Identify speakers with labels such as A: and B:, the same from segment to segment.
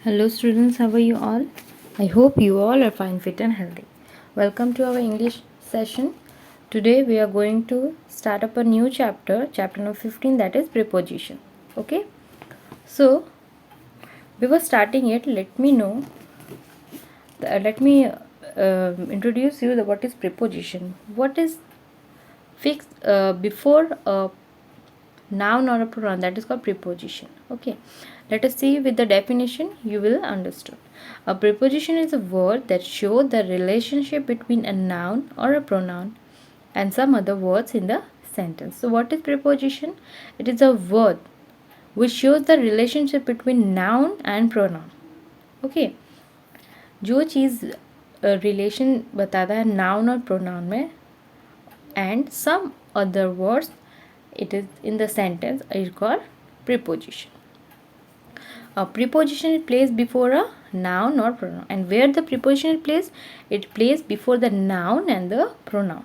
A: Hello students, how are you all? I hope you all are fine, fit and healthy. Welcome to our English session. Today we are going to start up a new chapter, chapter number 15, that is preposition. Okay? So, before starting it, let me introduce you the what is preposition. What is fixed before a noun or a pronoun, that is called preposition. Okay, let us see with the definition, you will understand. A preposition is a word that shows the relationship between a noun or a pronoun and some other words in the sentence. So what is preposition? It is a word which shows the relationship between noun and pronoun. Okay, जो चीज़ relation बताता है noun और pronoun में and some other words it is in the sentence is called preposition. A preposition is placed before a noun or pronoun, and where the preposition is placed, it placed before the noun and the pronoun.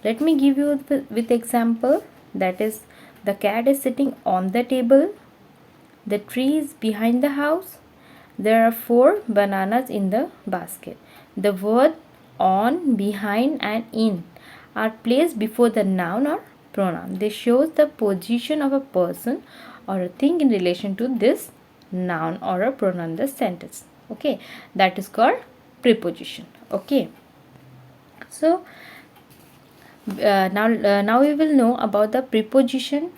A: Let me give you with example, that is the cat is sitting on the table, the tree is behind the house, there are 4 bananas in the basket. The word on, behind and in are placed before the noun or pronoun. They shows the position of a person or a thing in relation to this noun or a pronoun in the sentence. Okay, that is called preposition. Okay, so now we will know about the preposition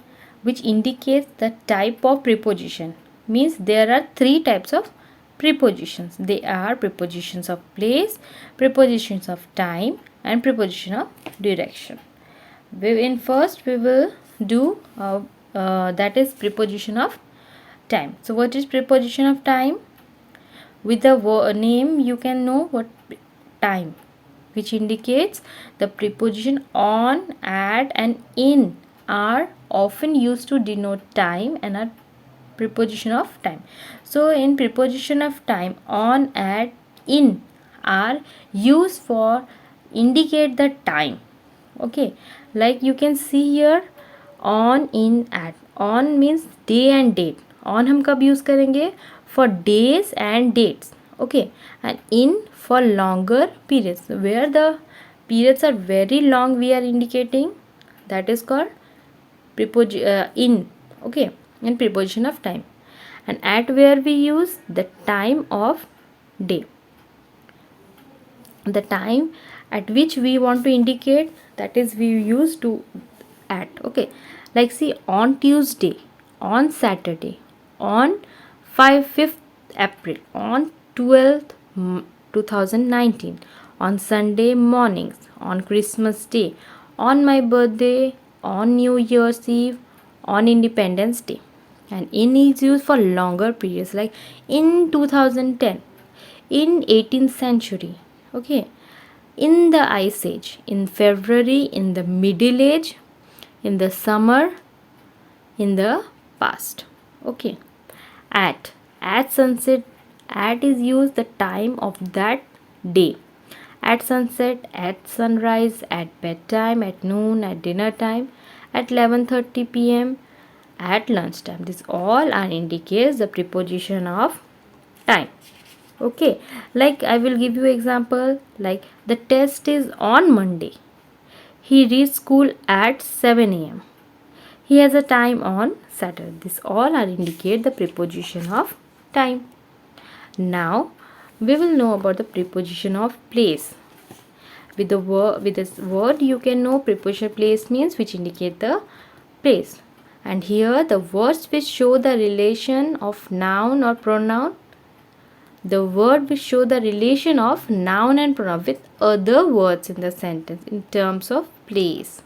A: which indicates the type of preposition. Means there are 3 types of prepositions. They are prepositions of place, prepositions of time and preposition of direction. In first we will do that is preposition of time. So what is preposition of time? With the name you can know what time, which indicates the preposition on, at and in are often used to denote time and are preposition of time. So in preposition of time, on, at, in are used for indicate the time. Okay, like you can see here on, in, at. On means day and date. On हम कब use करेंगे? For days and dates. Okay, and in for longer periods. Where the periods are very long, we are indicating, that is called in. Okay, and preposition of time. And at where we use the time of day, the time at which we want to indicate, that is we use to at. Okay, like see, on Tuesday, on Saturday, on 5th April, on 12th 2019, on Sunday mornings, on Christmas Day, on my birthday, on New Year's Eve, on Independence Day. And in is used for longer periods, like in 2010, in 18th century. Okay, in the Ice Age, in February, in the Middle Age, in the summer, in the past. Okay, at sunset, at is used the time of that day. At sunset, at sunrise, at bedtime, at noon, at dinner time, at 11:30 p.m., at lunchtime. This all are indicates the preposition of time. Okay, like I will give you example, like the test is on Monday, he reaches school at 7 a.m., he has a time on Saturday. This all are indicate the preposition of time. Now we will know about the preposition of place. With this word you can know preposition place means which indicate the place. And here the words which show the relation of noun or pronoun, the word which show the relation of noun and pronoun with other words in the sentence in terms of place,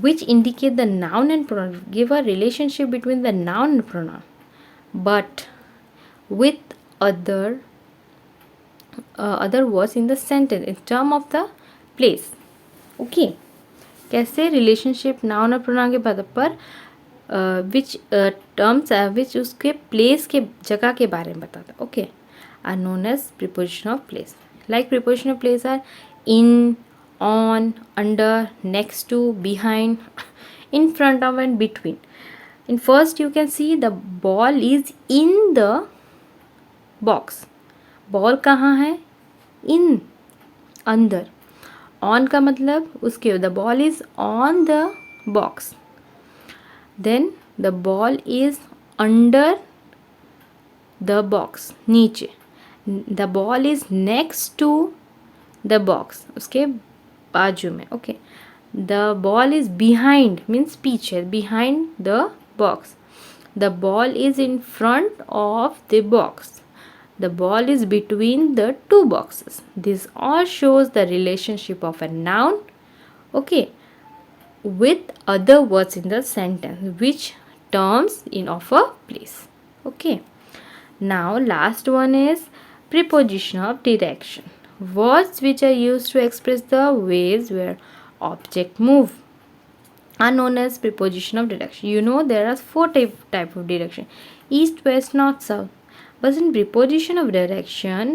A: which indicate the noun and pronoun, give a relationship between the noun and pronoun, but with other words in the sentence in term of the place. Okay, कैसे relationship noun और pronoun के बाद पर विच terms which उसके place के जगह के बारे में बताता है. Okay, are known as preposition of place. Like preposition of place are in, on, under, next to, behind, in front of and between. In first you can see the ball is in the box. Ball कहाँ है? In, अंदर. On का मतलब उसके, the ball is on the box. Then the ball is under the box, नीचे. The ball is next to the box, उसके बाजू में. Okay. The ball is behind means पीछे, behind the box. The ball is in front of the box. The ball is between the two boxes. This all shows the relationship of a noun, okay, with other words in the sentence, which terms in of a place. Okay. Now last one is preposition of direction. Words which are used to express the ways where object move are known as preposition of direction. You know there are four type of direction: east, west, north, south. But in preposition of direction,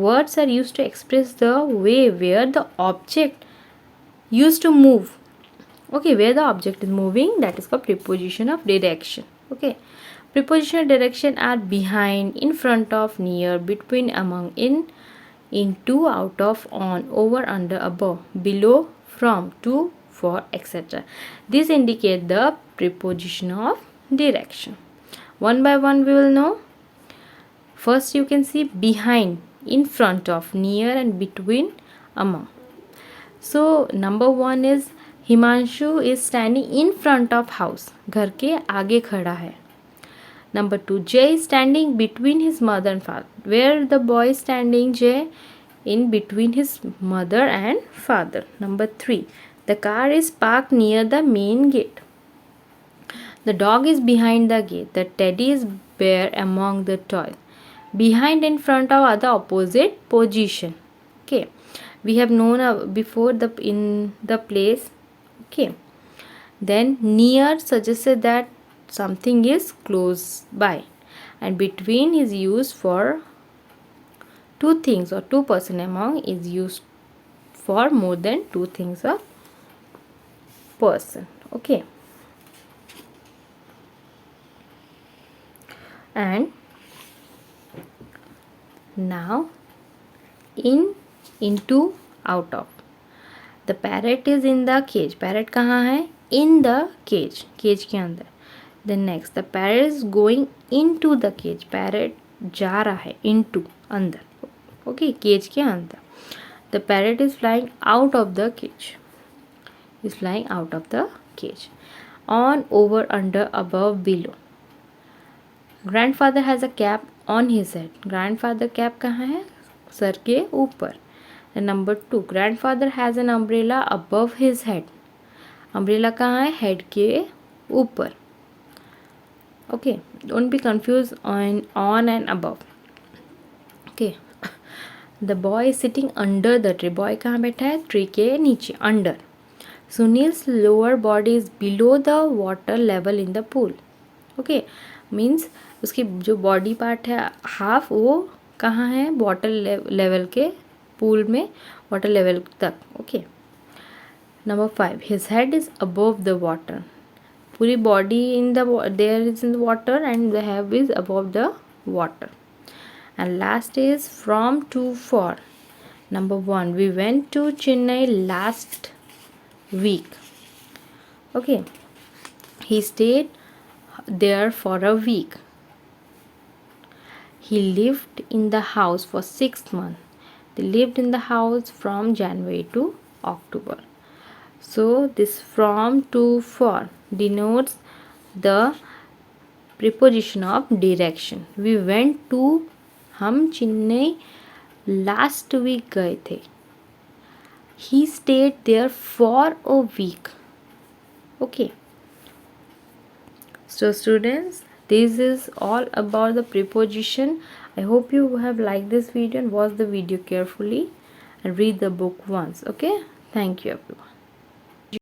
A: words are used to express the way where the object used to move. Okay, where the object is moving, that is called preposition of direction. Okay. Preposition of direction are behind, in front of, near, between, among, in, into, out of, on, over, under, above, below, from, to, for, etc. This indicate the preposition of direction. One by one we will know. First you can see behind, in front of, near and between, among. So number one is Himanshu is standing in front of house. घर के आगे खड़ा है. Number two, Jay is standing between his mother and father. Where the boy is standing, Jay? In between his mother and father. Number three, the car is parked near the main gate. The dog is behind the gate. The teddy is bare among the toys. Behind and front of are the opposite position. Okay, we have known before the in the place. Okay, then near suggested that something is close by, and between is used for two things, or two person. Among is used for more than two things of person. Okay, and now in, into, out of. The parrot is in the cage. Parrot कहाँ है? In the cage, cage के अंदर. Then next, the parrot is going into the cage. Parrot जा रहा है into, अंदर. Okay, cage के अंदर. The parrot is flying out of the cage. Is flying out of the cage. On, over, under, above, below. Grandfather has a cap on his head. Grandfather cap कहाँ है? Sir के ऊपर. And number two, grandfather has an umbrella above his head. Umbrella कहाँ है? Head के ऊपर. Okay, don't be confused on and above. Okay, the boy is sitting under the tree. Boy कहाँ बैठा है? Tree के नीचे, under. Sunil's lower body is below the water level in the pool. Okay, means उसकी जो body part है half, वो कहाँ है? वाटर लेवल के पूल में, वाटर लेवल तक. Okay. Number 5, his head is above the water. पूरी body in the there is in the water and the head is above the water. And last is from two four. Number 1, we went to Chennai last week. Okay, he stayed there for a week. He lived in the house for 6 months. They lived in the house from January to October. So this from to for denotes the preposition of direction. We went to, हम Chennai last week गए थे. He stayed there for a week. Okay. So students, this is all about the preposition. I hope you have liked this video and watch the video carefully and read the book once. Okay, thank you everyone.